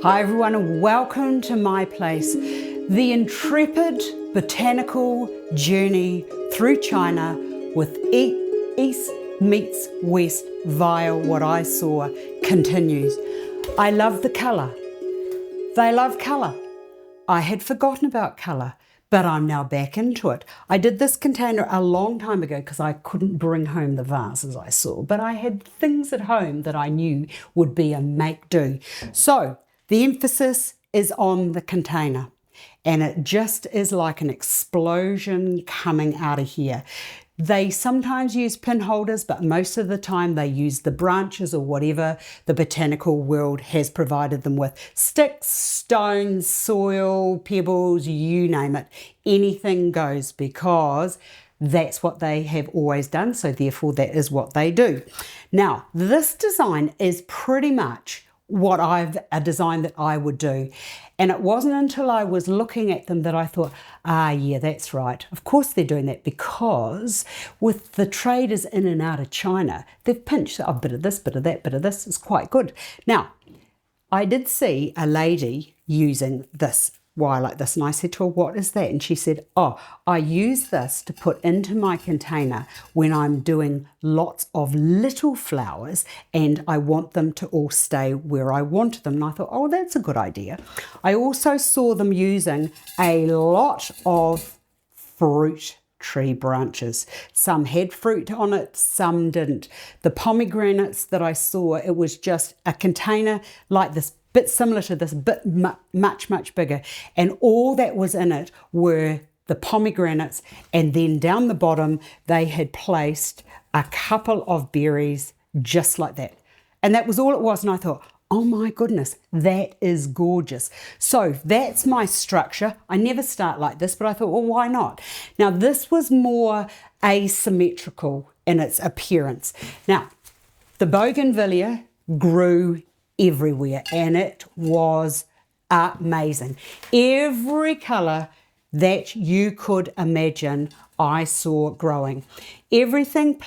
Hi everyone and welcome to my place, the intrepid botanical journey through China with East meets West via what I saw continues. I love the colour. They love colour. I had forgotten about colour, but I'm now back into it. I did this container a long time ago because I couldn't bring home the vases I saw, but I had things at home that I knew would be a make-do. So the emphasis is on the container, and it just is like an explosion coming out of here. They sometimes use pin holders, but most of the time they use the branches or whatever the botanical world has provided them with. Sticks, stones, soil, pebbles, you name it. Anything goes because that's what they have always done, so therefore that is what they do. Now, this design is pretty much a design that I would do. And it wasn't until I was looking at them that I thought, yeah, that's right. Of course they're doing that because with the traders in and out of China, they've pinched a bit of this, bit of that, bit of this. It's quite good. Now, I did see a lady using this wire like this, and I said to her, what is that? And she said, oh, I use this to put into my container when I'm doing lots of little flowers and I want them to all stay where I want them. And I thought, oh, that's a good idea. I also saw them using a lot of fruit tree branches. Some had fruit on it, some didn't. The pomegranates that I saw, it was just a container like this, bit similar to this, but much bigger, and all that was in it were the pomegranates, and then down the bottom they had placed a couple of berries just like that, and that was all it was. And I thought, oh my goodness, that is gorgeous. So that's my structure. I never start like this, but I thought, well, why not? Now this was more asymmetrical in its appearance. Now the bougainvillea grew everywhere and it was amazing. Every colour that you could imagine I saw growing. Everything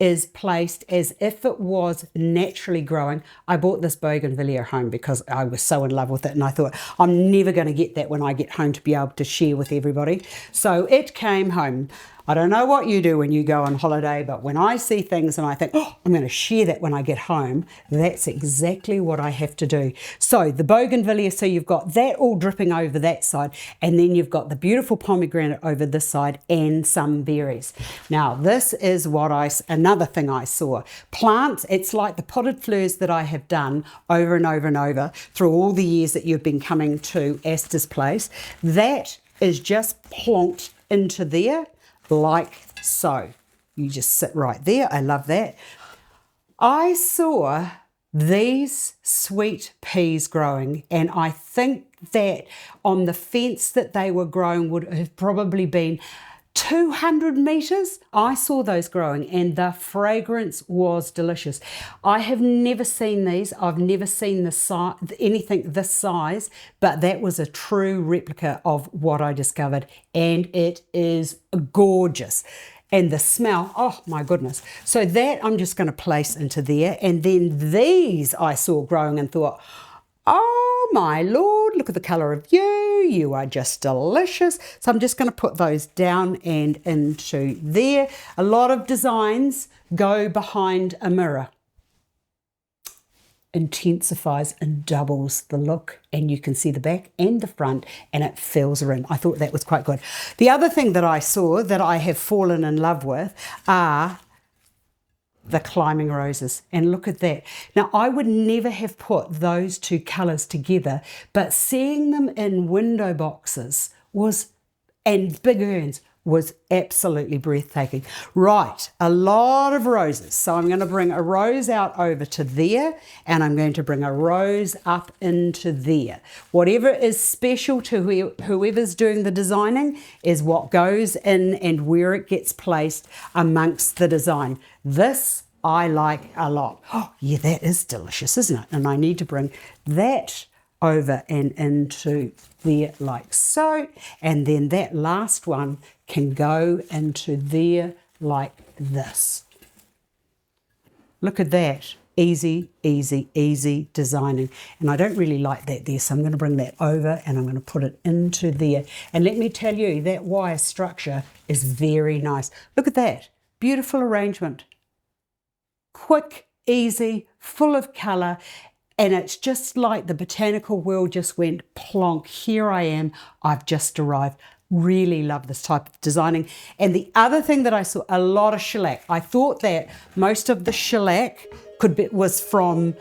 is placed as if it was naturally growing. I bought this bougainvillea home because I was so in love with it, and I thought I'm never going to get that when I get home to be able to share with everybody. So it came home. I don't know what you do when you go on holiday, but when I see things and I think, oh, I'm going to share that when I get home, that's exactly what I have to do. So the bougainvillea, so you've got that all dripping over that side, and then you've got the beautiful pomegranate over this side and some berries. Now this is another thing I saw. Plants, it's like the potted fleurs that I have done over and over and over through all the years that you've been coming to Astar's place. That is just plonked into there like so. You just sit right there. I love that. I saw these sweet peas growing, and I think that on the fence that they were growing would have probably been 200 meters. I saw those growing and the fragrance was delicious. I have never seen these. I've never seen anything this size, but that was a true replica of what I discovered, and it is gorgeous. And the smell, oh my goodness. So that I'm just going to place into there, and then these I saw growing and thought, oh my Lord, look at the colour of you. You are just delicious. So I'm just going to put those down and into there. A lot of designs go behind a mirror. Intensifies and doubles the look, and you can see the back and the front, and it fills her in. I thought that was quite good. The other thing that I saw that I have fallen in love with are the climbing roses, and look at that. Now I would never have put those two colours together, but seeing them in window boxes and big urns was absolutely breathtaking. Right, a lot of roses. So I'm going to bring a rose out over to there, and I'm going to bring a rose up into there. Whatever is special to whoever's doing the designing is what goes in and where it gets placed amongst the design. This I like a lot. Oh yeah, that is delicious, isn't it? And I need to bring that over and into there like so, and then that last one can go into there like this. Look at that. Easy, easy, easy designing. And I don't really like that there, so I'm going to bring that over and I'm going to put it into there. And let me tell you, that wire structure is very nice. Look at that. Beautiful arrangement. Quick, easy, full of colour. And it's just like the botanical world just went plonk. Here I am. I've just arrived. Really love this type of designing. And the other thing that I saw, a lot of shellac. I thought that most of the shellac was from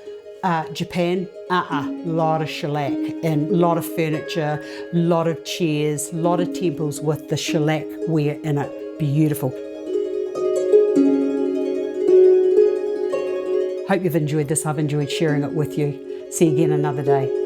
Japan. Lot of shellac and a lot of furniture, a lot of chairs, a lot of temples with the shellac ware in it. Beautiful. Hope you've enjoyed this. I've enjoyed sharing it with you. See you again another day.